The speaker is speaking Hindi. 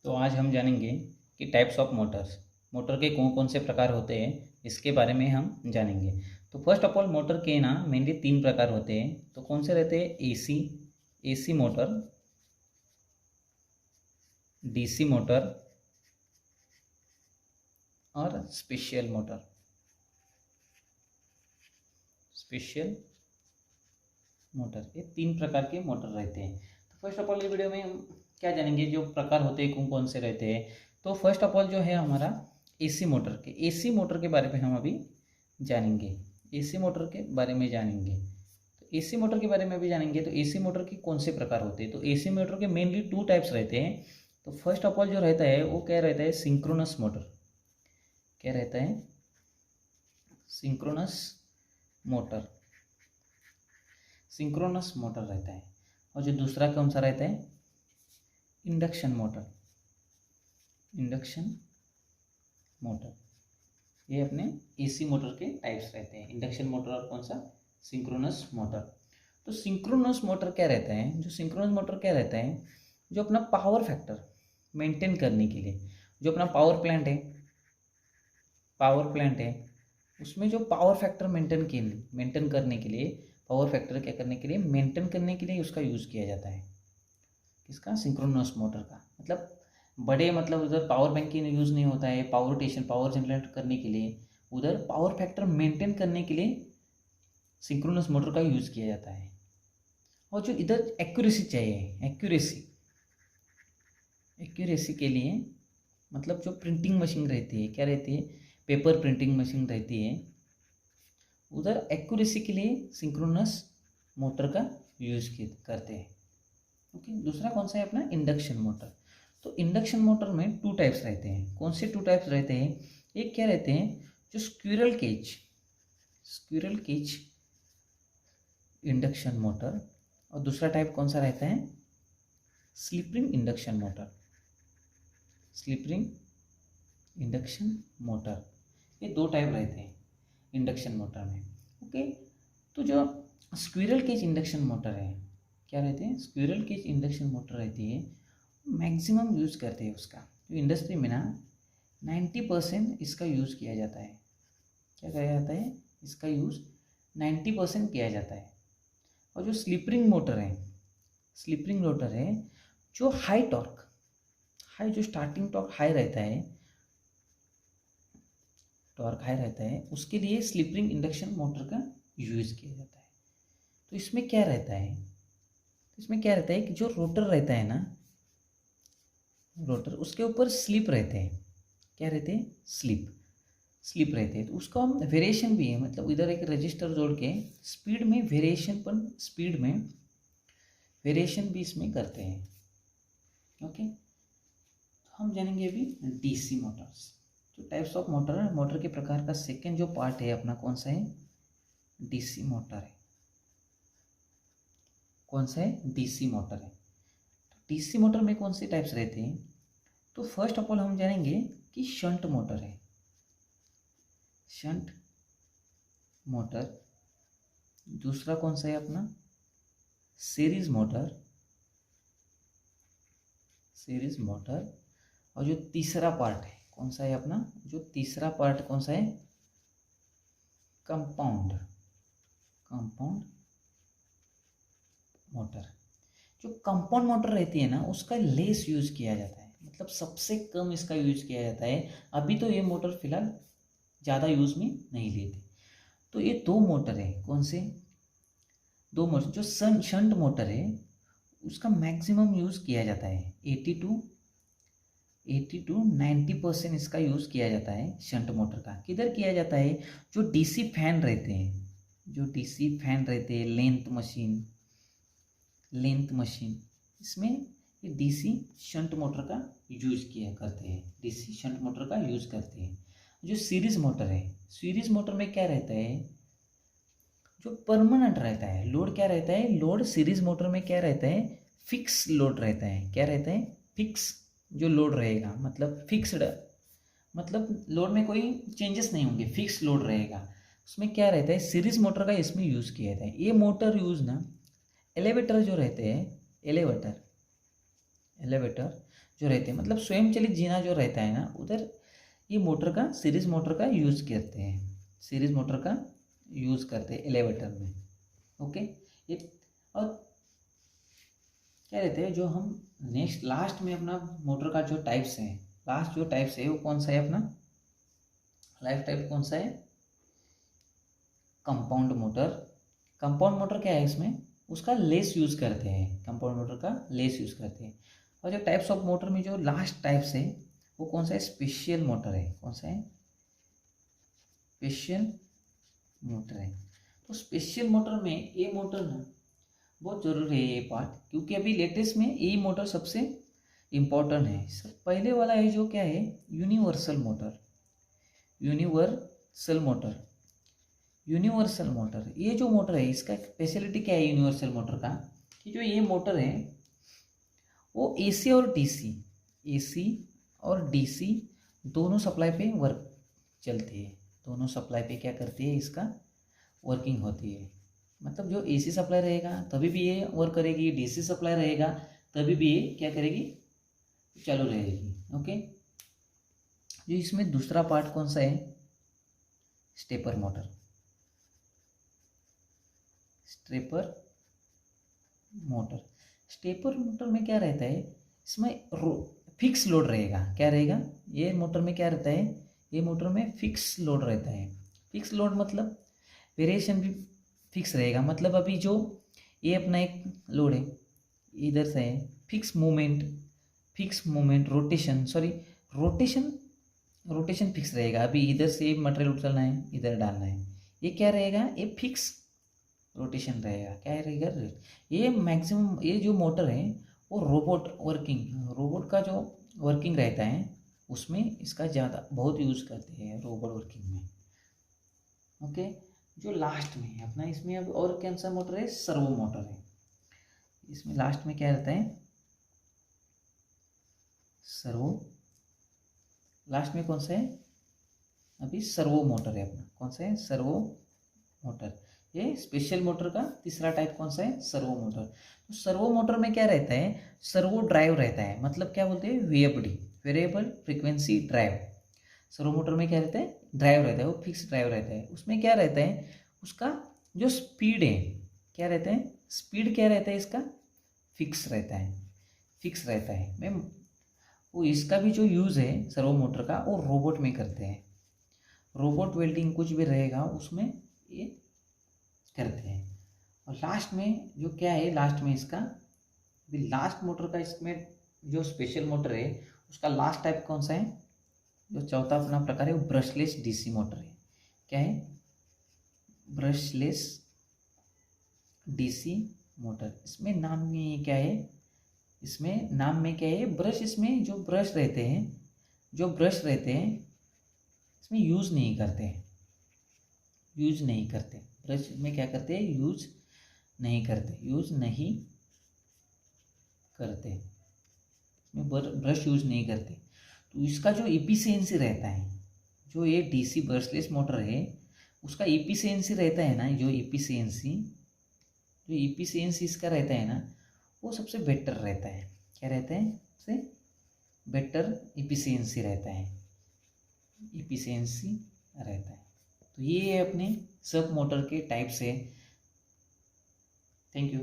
तो आज हम जानेंगे कि टाइप्स ऑफ मोटर्स, मोटर के कौन कौन से प्रकार होते हैं, इसके बारे में हम जानेंगे। तो फर्स्ट ऑफ ऑल मोटर के ना मेनली 3 प्रकार होते हैं। तो कौन से रहते हैं? एसी मोटर, डीसी मोटर और स्पेशल मोटर। स्पेशल मोटर, ये 3 प्रकार के मोटर रहते हैं। तो फर्स्ट ऑफ ऑल ये वीडियो में हम क्या जानेंगे, जो प्रकार होते हैं कौन कौन से रहते हैं। तो फर्स्ट ऑफ ऑल जो है हमारा एसी मोटर के बारे में हम अभी जानेंगे। एसी मोटर के बारे में जानेंगे। तो एसी मोटर के बारे में अभी जानेंगे। तो एसी मोटर के कौन से प्रकार होते हैं? तो एसी मोटर के मेनली 2 टाइप्स रहते हैं। तो फर्स्ट ऑफ ऑल जो रहता है वो क्या रहता है? Synchronous motor. क्या रहता है? Synchronous motor. सिंक्रोनस मोटर रहता है। और जो दूसरा कौन सा रहता है? Induction motor. इंडक्शन मोटर, ये अपने एसी मोटर के टाइप्स रहते हैं। इंडक्शन मोटर और कौन सा? Synchronous motor. तो सिंक्रोनस मोटर क्या रहता है? जो सिंक्रोनस मोटर क्या रहता है, जो अपना पावर फैक्टर मेंटेन करने के लिए, जो अपना पावर प्लांट है उसमें जो पावर फैक्टर मेंटेन करने के लिए, पावर फैक्टर क्या करने के लिए? मेंटेन करने के लिए उसका यूज़ किया जाता है। किसका? सिंक्रोनस मोटर का। मतलब बड़े, मतलब उधर पावर बैंक की यूज़ नहीं होता है, पावर जनरेट करने के लिए, उधर पावर फैक्टर मेंटेन करने के लिए सिंक्रोनस मोटर का यूज़ किया जाता है। और जो इधर एक्यूरेसी चाहिए, एक्यूरेसी के लिए, मतलब जो प्रिंटिंग मशीन रहती है, क्या रहती है? पेपर प्रिंटिंग मशीन रहती है, उधर एक्यूरेसी के लिए सिंक्रोनस मोटर का यूज़ करते हैं। ओके, दूसरा कौन सा है अपना? Induction motor. तो इंडक्शन मोटर में 2 टाइप्स रहते हैं। कौन से 2 टाइप्स रहते हैं? एक क्या रहते हैं? जो स्क्विरल केज इंडक्शन मोटर। और दूसरा टाइप कौन सा रहता है? Slip ring induction motor. Slip ring induction motor, ये 2 टाइप रहते हैं इंडक्शन मोटर में। ओके, तो जो स्क्विरल केज इंडक्शन मोटर है, क्या रहते हैं? स्क्विरल केज इंडक्शन मोटर रहती है, मैक्सिमम यूज़ करते हैं उसका। तो इंडस्ट्री में ना 90% इसका यूज़ किया जाता है। क्या किया जाता है? इसका यूज़ 90% किया जाता है। और जो स्लिप रिंग मोटर है, जो जो स्टार्टिंग टॉर्क हाई रहता है, उसके लिए स्लिप रिंग इंडक्शन मोटर का यूज़ किया जाता है। तो इसमें क्या रहता है? कि जो रोटर रहता है ना, उसके ऊपर स्लिप रहते हैं। क्या रहते हैं? स्लिप रहते हैं। तो उसका वेरिएशन भी है, मतलब इधर एक रजिस्टर जोड़ के स्पीड में वेरिएशन भी इसमें करते हैं। ओके, तो हम जानेंगे अभी डीसी मोटर्स। जो टाइप्स ऑफ मोटर है, मोटर के प्रकार का सेकेंड जो पार्ट है अपना कौन सा है? डीसी मोटर है। कौन सा है? डीसी मोटर है। डीसी मोटर में कौन से टाइप्स रहते हैं? तो फर्स्ट ऑफ ऑल हम जानेंगे कि शंट मोटर है। Shunt motor. दूसरा कौन सा है अपना? Series motor. और जो तीसरा पार्ट है कौन सा है अपना? जो तीसरा पार्ट कौन सा है? Compound motor. जो कंपाउंड मोटर रहती है ना, उसका लेस यूज़ किया जाता है, मतलब सबसे कम इसका यूज़ किया जाता है। अभी तो ये मोटर फिलहाल ज़्यादा यूज़ में नहीं लेते। तो ये 2 मोटर है। कौन से 2 मोटर? जो शंट मोटर है उसका मैक्सिमम यूज़ किया जाता है, 80 to 90% इसका यूज़ किया जाता है शंट मोटर का। किधर किया जाता है? जो डीसी फैन रहते हैं, लेंथ मशीन, इसमें ये डीसी शंट मोटर का यूज़ करते हैं। जो सीरीज मोटर में क्या रहता है? जो परमानेंट रहता है लोड। क्या रहता है? लोड सीरीज मोटर में क्या रहता है? फिक्स लोड रहता है। क्या रहता है? फिक्स जो लोड रहेगा, मतलब फिक्स्ड, मतलब लोड में कोई चेंजेस नहीं होंगे, फिक्स लोड रहेगा। उसमें क्या रहता है? सीरीज मोटर का इसमें यूज़ किया जाता है। ये मोटर यूज़ ना एलेवेटर जो रहते हैं, एलेवेटर जो रहते हैं, मतलब स्वयं चलित जीना जो रहता है ना, उधर ये मोटर का, सीरीज मोटर का यूज़ करते हैं, सीरीज मोटर का यूज़ करते हैं एलिवेटर में। ओके, ये और क्या रहते हैं, जो हम नेक्स्ट लास्ट में अपना मोटर का जो टाइप्स हैं, लास्ट जो टाइप्स है वो कौन सा है अपना, लाइफ टाइप कौन सा है, कंपाउंड मोटर। कंपाउंड मोटर क्या है, इसमें उसका लेस यूज़ करते हैं, कंपाउंड मोटर का लेस यूज़ करते हैं। और जो टाइप्स ऑफ मोटर में जो लास्ट टाइप्स है वो कौन सा है, स्पेशल मोटर है। कौन सा है, स्पेशल मोटर है। तो स्पेशल मोटर में ये मोटर ना बहुत ज़रूरी है ये पार्ट, क्योंकि अभी लेटेस्ट में यही मोटर सबसे इम्पोर्टेंट है। सब पहले वाला है जो क्या है, universal motor. Universal motor, universal motor, ये जो मोटर है इसका स्पेशलिटी क्या है यूनिवर्सल मोटर का, कि जो ये मोटर है वो एसी और डीसी, एसी और डीसी दोनों सप्लाई पे वर्क चलती है, दोनों सप्लाई पे क्या करती है, इसका वर्किंग होती है। मतलब जो एसी सप्लाई रहेगा तभी भी ये वर्क करेगी, डीसी सप्लाई रहेगा तभी भी ये क्या करेगी, चालू रहेगी। ओके, जो इसमें दूसरा पार्ट कौन सा है, stepper motor. Stepper motor, stepper motor में क्या रहता है, इसमें फिक्स लोड रहेगा। क्या रहेगा, ये मोटर में क्या रहता है, ये मोटर में फिक्स लोड रहता है। फिक्स लोड मतलब वेरिएशन भी फिक्स रहेगा। मतलब अभी जो ये अपना एक लोड है, इधर से है, फिक्स मूवमेंट रोटेशन फिक्स रहेगा। अभी इधर से मटेरियल उछलना है, इधर डालना है, ये क्या रहेगा, ये फिक्स रोटेशन रहेगा। क्या रहेगा, ये मैक्सिमम, ये जो मोटर है वो रोबोट का जो वर्किंग रहता है उसमें इसका ज़्यादा बहुत यूज़ करते हैं रोबोट वर्किंग में। ओके, जो लास्ट में है अपना, इसमें अब और कौन सा मोटर है, सर्वो मोटर है। इसमें लास्ट में क्या रहता है, सर्वो, लास्ट में कौन सा है, अभी सर्वो मोटर है अपना। कौन सा है, सर्वो मोटर। ये स्पेशल मोटर का तीसरा टाइप कौन सा है, सर्वो मोटर। तो सर्वो मोटर में क्या रहता है, सर्वो ड्राइव रहता है। मतलब क्या बोलते हैं, VFD, variable frequency drive. Servo motor में क्या रहता है, ड्राइव रहता है, वो फिक्स ड्राइव रहता है। उसमें क्या रहता है, उसका जो स्पीड है, क्या रहता है, स्पीड क्या रहता है इसका, फिक्स रहता है, फिक्स रहता है मैम। वो इसका भी जो यूज़ है सर्वो मोटर का, वो रोबोट में करते हैं। रोबोट वेल्डिंग कुछ भी रहेगा उसमें ये करते हैं। और लास्ट में जो क्या है, लास्ट में इसका अभी लास्ट मोटर का, इसमें जो स्पेशल मोटर है उसका लास्ट टाइप कौन सा है, जो चौथा अपना प्रकार है वो ब्रशलेस डीसी मोटर है। क्या है, ब्रशलेस डीसी मोटर। इसमें नाम में क्या है, इसमें नाम में क्या है, ब्रश, इसमें जो ब्रश रहते हैं इसमें यूज़ नहीं करते, ब्रश में क्या करते हैं, यूज़ नहीं करते, इसमें ब्रश यूज़ नहीं करते। तो इसका जो इफिशियंसी रहता है, जो ये डीसी ब्रशलेस मोटर है उसका इफिशियंसी रहता है ना, जो इफिशियंसी इसका रहता है ना, वो सबसे बेटर रहता है। क्या रहता है, सबसे बेटर इफिशियंसी रहता है, तो ये अपने सब मोटर के टाइप्स है। Thank you.